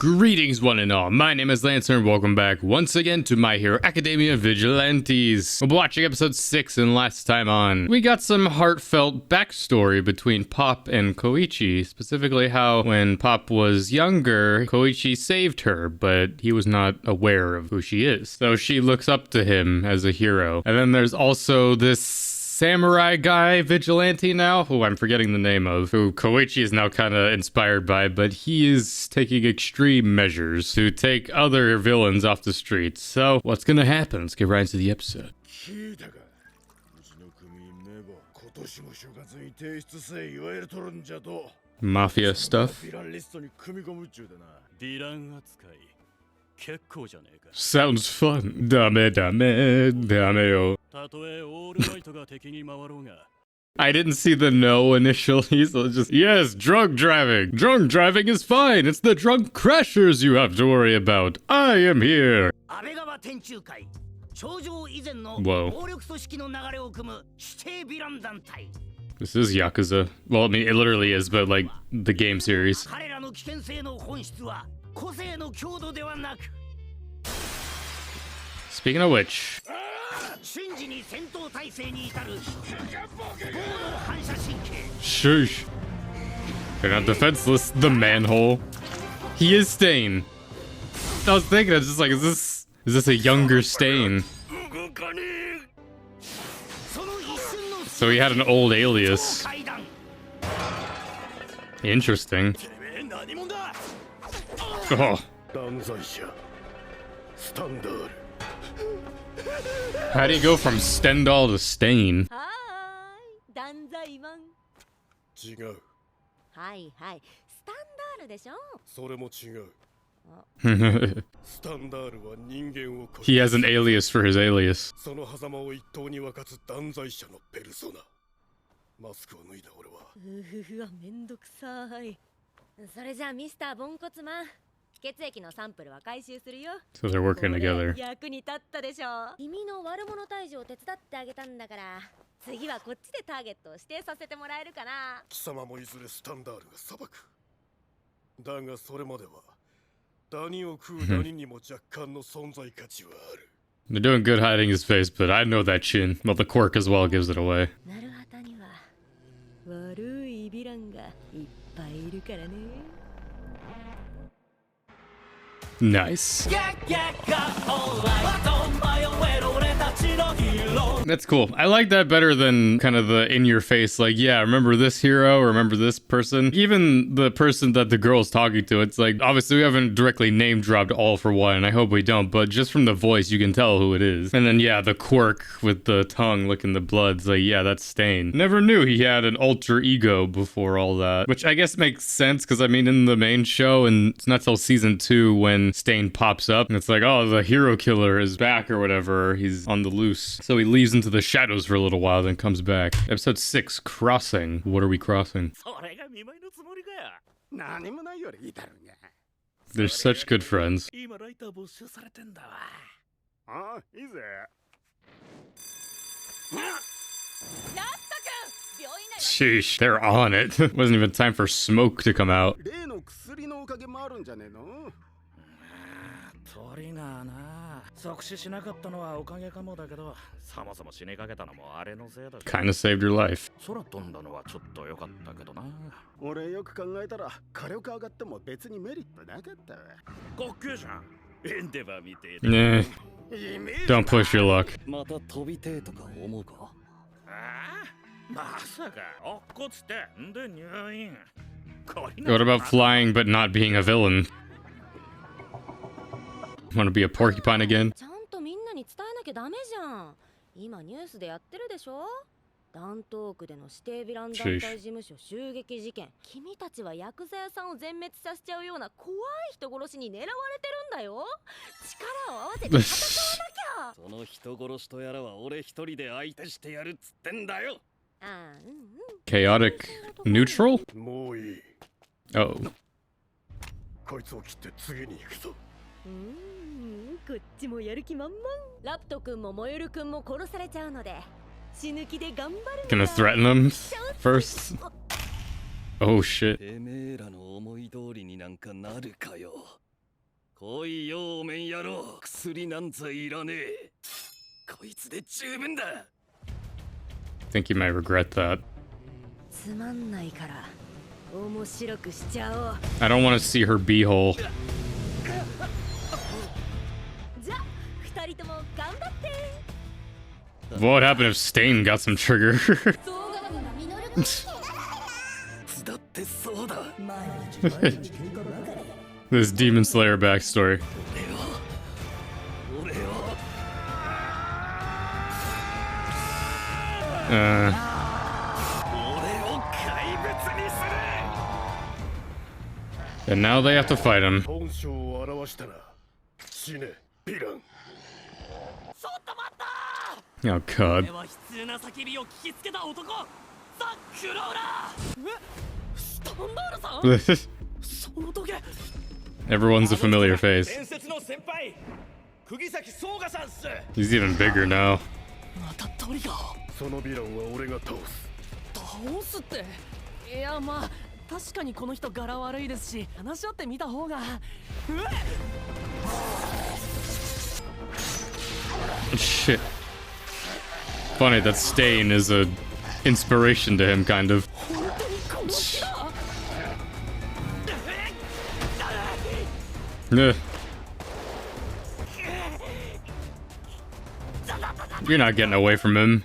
Greetings one and all, my name is Lancer and welcome back once again to My Hero Academia Vigilantes. We're watching episode 6 and last time on, we got some heartfelt backstory between Pop and Koichi, specifically how when Pop was younger, Koichi saved her, but he was not aware of who she is. So she looks up to him as a hero. And then there's also this samurai guy vigilante now, who I'm forgetting the name of, who Koichi is now kind of inspired by, but he is taking extreme measures to take other villains off the streets. So what's gonna happen? Let's get right into the episode. Mafia stuff. Sounds fun. Dame. I didn't see the no initially, so it's just, yes, drunk driving. Drunk driving is fine. It's the drunk crashers you have to worry about. I am here. Whoa. This is Yakuza. Well, I mean, it literally is, but like the game series. Speaking of which, shush. They're not defenseless. The manhole. He is Stain. I was thinking, it's just like, is this a younger Stain? So he had an old alias. Interesting. Oh. How do you go from Stendhal to Stain? He has an alias for his alias. So they're working together. They're doing good hiding his face, but I know that chin. Well, the quirk as well gives it away. Nice. That's cool. I like that better than kind of the in-your-face, like, yeah, remember this hero, remember this person. Even the person that the girl's talking to, it's like, obviously we haven't directly name-dropped All For One, and I hope we don't, but just from the voice, you can tell who it is. And then, yeah, the quirk with the tongue licking the blood, it's like, yeah, that's Stain. Never knew he had an alter ego before all that, which I guess makes sense, because I mean, in the main show, and it's not till season 2 when Stain pops up, and it's like, oh, the hero killer is back or whatever, he's on the loose. So he leaves into the shadows for a little while, then comes back. Episode 6, Crossing. What are we crossing? They're such good friends. Sheesh, they're on it. Wasn't even time for smoke to come out. Kinda saved your life. Nah. Don't push your luck. What about flying but not being a villain? Want to be a porcupine again? Chaotic neutral? Oh. こっちもやる気満々。ラプト君もモエル君も殺されちゃうので死ぬ気で頑張る。Gonna threaten them first. Oh shit. 来いよおめん野郎。薬なんざいらねえ。こいつで十分だ。 I think you might regret that. つまんないから面白くしちゃおう。 I don't want to see her beehole. じゃあ二人とも頑張って。 What would happen if Stain got some trigger? だってそうだ。 This Demon Slayer backstory. 俺を Uh, 俺を怪物にする。 and now they have to fight him. 本性を表したら死ねヴィラン。ちょっと待った。 Oh god. 俺は悲痛な叫びを聞きつけた男、ザ・クローラー。え、スタンダールさん。その時 Everyone's a familiar face. 伝説の先輩、釘崎宗我さんっす。 He's even bigger now. またトリガー。そのヴィランは俺が倒す。倒すって。いやまあ確かにこの人柄悪いですし、話し合ってみた方が。Shit. Funny that Stain is a inspiration to him, kind of. Ugh. You're not getting away from him.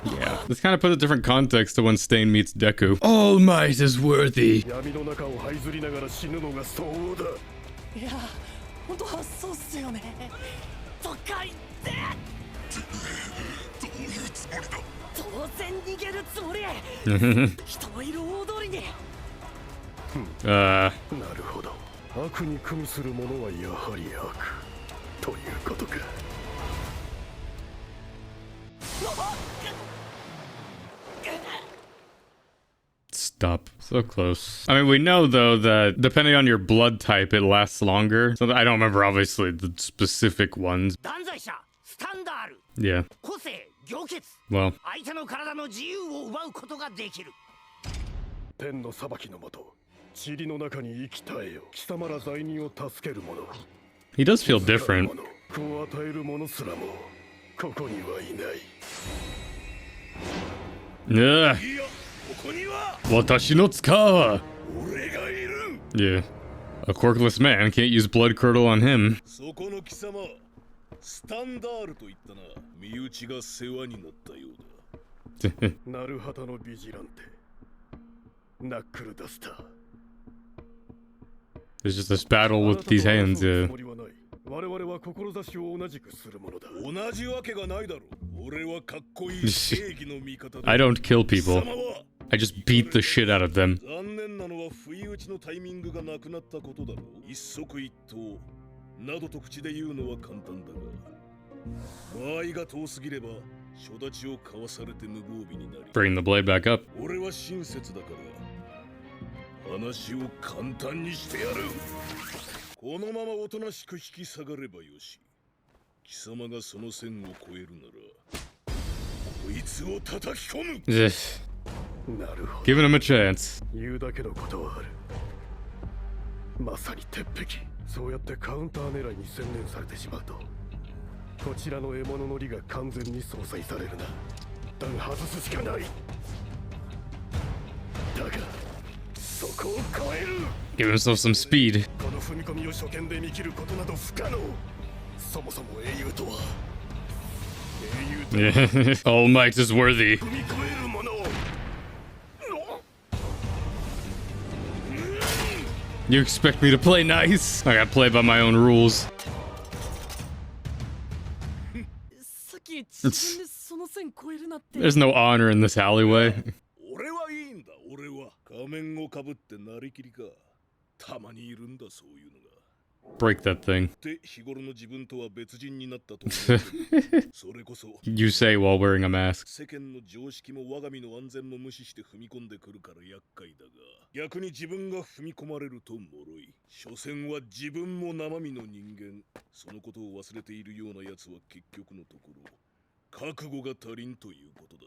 Yeah, this kind of puts a different context to when Stain meets Deku. All might is worthy. いや本当はそうっすよね。とか言ってどういうつもりだ。当然逃げるつもり。人のいる大通りに。なるほど。悪に組みする者はやはり悪ということか。 Stop. So close. I mean, we know, though, that depending on your blood type, it lasts longer. So I don't remember, obviously, the specific ones. Yeah. Well. 天の裁きのもと、塵の中に生き絶えよ。貴様ら罪人を助ける者。He does feel different. 子を与える者すらもここにはいない。Ugh. 私の使う。Yeah. A quirkless man can't use blood curdle on him. そこの貴様、スタンダールと言ったな。身内が世話になったようだ。なるはたのビジランテ、ナックルダスター。 There's just this battle with these hands, yeah. 我々は志を同じくするものだ。同じわけがないだろう。俺はかっこいい正義の味方だ。I don't kill people. I just beat the shit out of them. 残念なのは不意打ちのタイミングがなくなったことだろう。一足一刀などと口で言うのは簡単だが、場合が遠すぎれば初立ちを交わされて無防備になり。Bring the blade back up. 俺は親切だから話を簡単にしてやる。このままおとなしく引き下がればよし。貴様がその線を越えるならこいつを叩き込む。なるほど。 Giving him a chance. 言うだけのことはある。まさに鉄壁。そうやってカウンター狙いに専念されてしまうとこちらの獲物の利が完全に相殺されるな。だが外すしかない。だがそこを超える。 Give himself some speed. この踏み込みを初見で見切ることなど不可能。そもそも英雄とは All might is worthy. You expect me to play nice? I gotta play by my own rules. There's no honor in this alleyway. 俺はいいんだ。俺は仮面をかぶってなりきりか。たまにいるんだそういうのが。 Break that thing. で日頃の自分とは別人になったと。それこそ You say while wearing a mask. 世間の常識も我が身の安全も無視して踏み込んでくるから厄介だが、逆に自分が踏み込まれると脆い。所詮は自分も生身の人間。そのことを忘れているような奴は結局のところ覚悟が足りんということだ。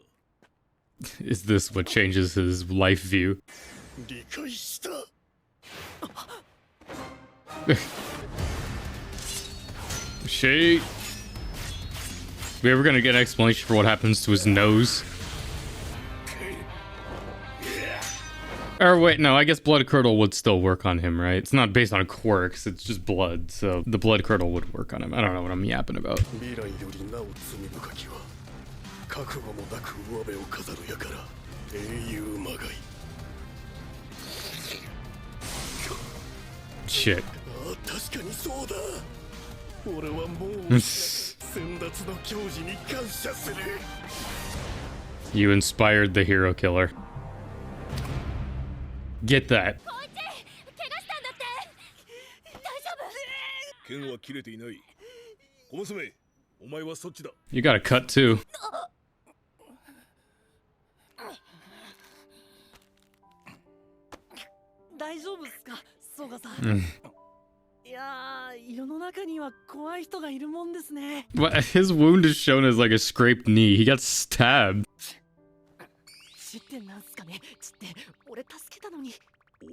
Is this what changes his life view? 理解した。 Shit. We ever gonna get an explanation for what happens to his nose? Or wait, no, I guess blood curdle would still work on him, right? It's not based on quirks, it's just blood, so the blood curdle would work on him. I don't know what I'm yapping about. 未来よりなお罪深きは覚悟もなく上辺を飾るやから英雄まがい。 Shit. ああ、確かにそうだ。俺はもう先達の教授に感謝する。 You inspired the hero killer. Get that. 剣は切れていない。小娘、お前はそっちだ。 You got a cut too. 大丈夫っすか、ソガさん。いやー、世の中には怖い人がいるもんですね。 What? His wound is shown as like a scraped knee. He got stabbed. 知ってなんすかね。知って俺助けたのに。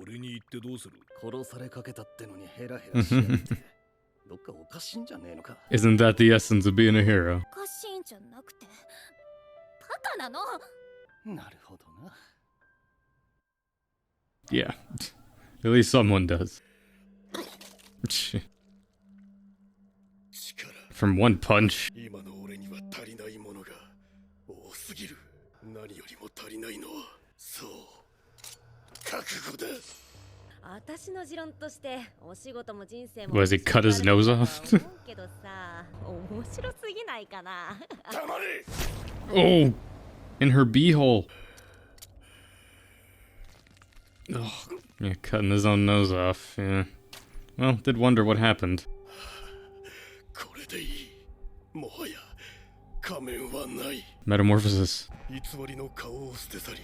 俺に言ってどうする。殺されかけたってのにヘラヘラしやがって。どっかおかしいんじゃねえのか。 Isn't that the essence of being a hero? おかしいんじゃなくてバカなの。なるほどな。 Yeah. At least someone does. From one punch. 今の俺には足りないものが多すぎる。何よりも足りないのはそう覚悟だ。私の持論としてお仕事も人生も Was he cut his nose off? けどさ、面白すぎないかな。黙れ。 Oh! In her beehole. Oh, yeah, cutting his own nose off. Yeah. Well, did wonder what happened. これでいい。もはや仮面はない。 Metamorphosis. 偽りの顔を捨て去り。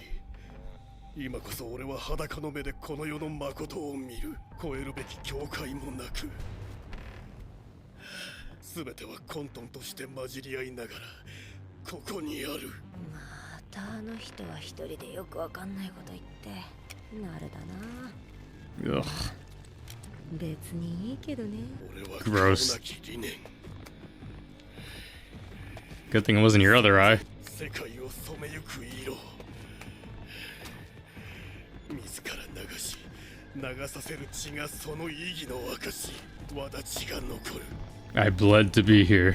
今こそ俺は裸の目でこの世の誠を見る。超えるべき境界もなく。すべては混沌として混じり合いながらここにある。またあの人は一人でよくわかんないこと言ってなるだな。 Ugh. 別にいいけどね。俺は Gross. なき理念。 Good thing it wasn't your other eye. 世界を染めゆく色。自ら流し流させる血がその意義の証。轍が残る。 I bled to be here.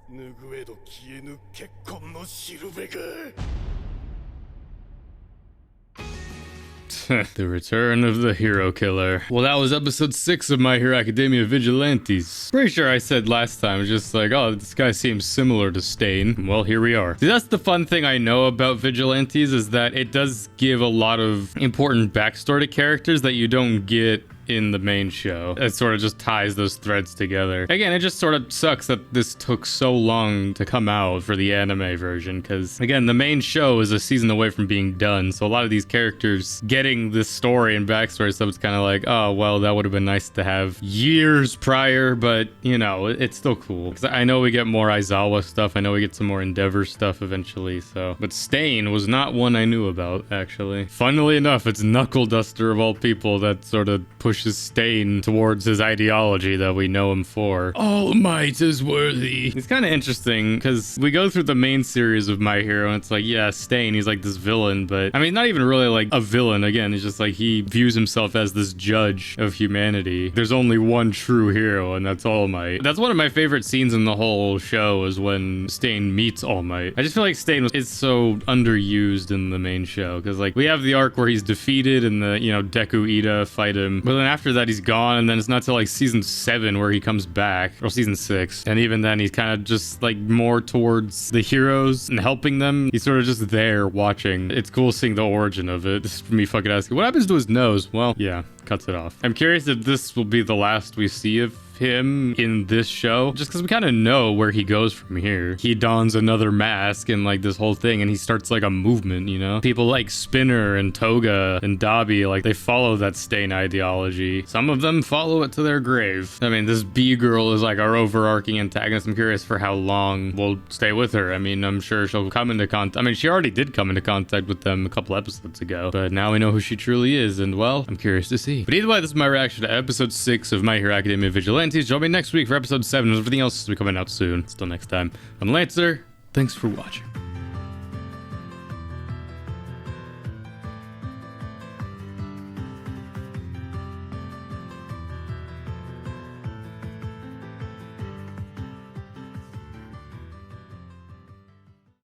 拭えど消えぬ結婚のしるべが。 The return of the hero killer. Well, that was episode 6 of My Hero Academia Vigilantes. Pretty sure I said last time, just like, oh, this guy seems similar to Stain. Well, here we are. See, that's the fun thing I know about Vigilantes, is that it does give a lot of important backstory to characters that you don't get in the main show. It sort of just ties those threads together. Again, it just sort of sucks that this took so long to come out for the anime version, because again, the main show is a season away from being done, so a lot of these characters getting this story and backstory stuff, it's kind of like, oh, well, that would have been nice to have years prior, but you know, it's still cool. Because I know we get more Aizawa stuff, I know we get some more Endeavor stuff eventually, so. But Stain was not one I knew about, actually. Funnily enough, it's Knuckle Duster of all people that sort of pushes Stain towards his ideology that we know him for. All might is worthy. It's kind of interesting because we go through the main series of My Hero and it's like, yeah, Stain, he's like this villain, but I mean, not even really like a villain. Again, it's just like he views himself as this judge of humanity. There's only one true hero, and that's All Might. That's one of my favorite scenes in the whole show, is when Stain meets All Might. I just feel like Stain is so underused in the main show because like we have the arc where he's defeated and the, you know, Deku Ida fight him, but then after that he's gone, and then it's not till like season 7 where he comes back, or season 6, and even then he's kind of just like more towards the heroes and helping them. He's sort of just there watching. It's cool seeing the origin of it. This is me fucking asking, what happens to his nose? Well, yeah, cuts it off. I'm curious if this will be the last we see of him in this show, just because we kind of know where he goes from here. He dons another mask and like this whole thing, and he starts like a movement, you know? People like Spinner and Toga and Dabi, like they follow that Stain ideology. Some of them follow it to their grave. I mean, this B-girl is like our overarching antagonist. I'm curious for how long we'll stay with her. I mean, I'm sure she'll come into contact. I mean, she already did come into contact with them a couple episodes ago, but now we know who she truly is, and well, I'm curious to see. But either way, this is my reaction to episode 6 of My Hero Academia Vigilantes. Join me next week for episode 7, and everything else will be coming out soon. Until next time, I'm Lancer. Thanks for watching.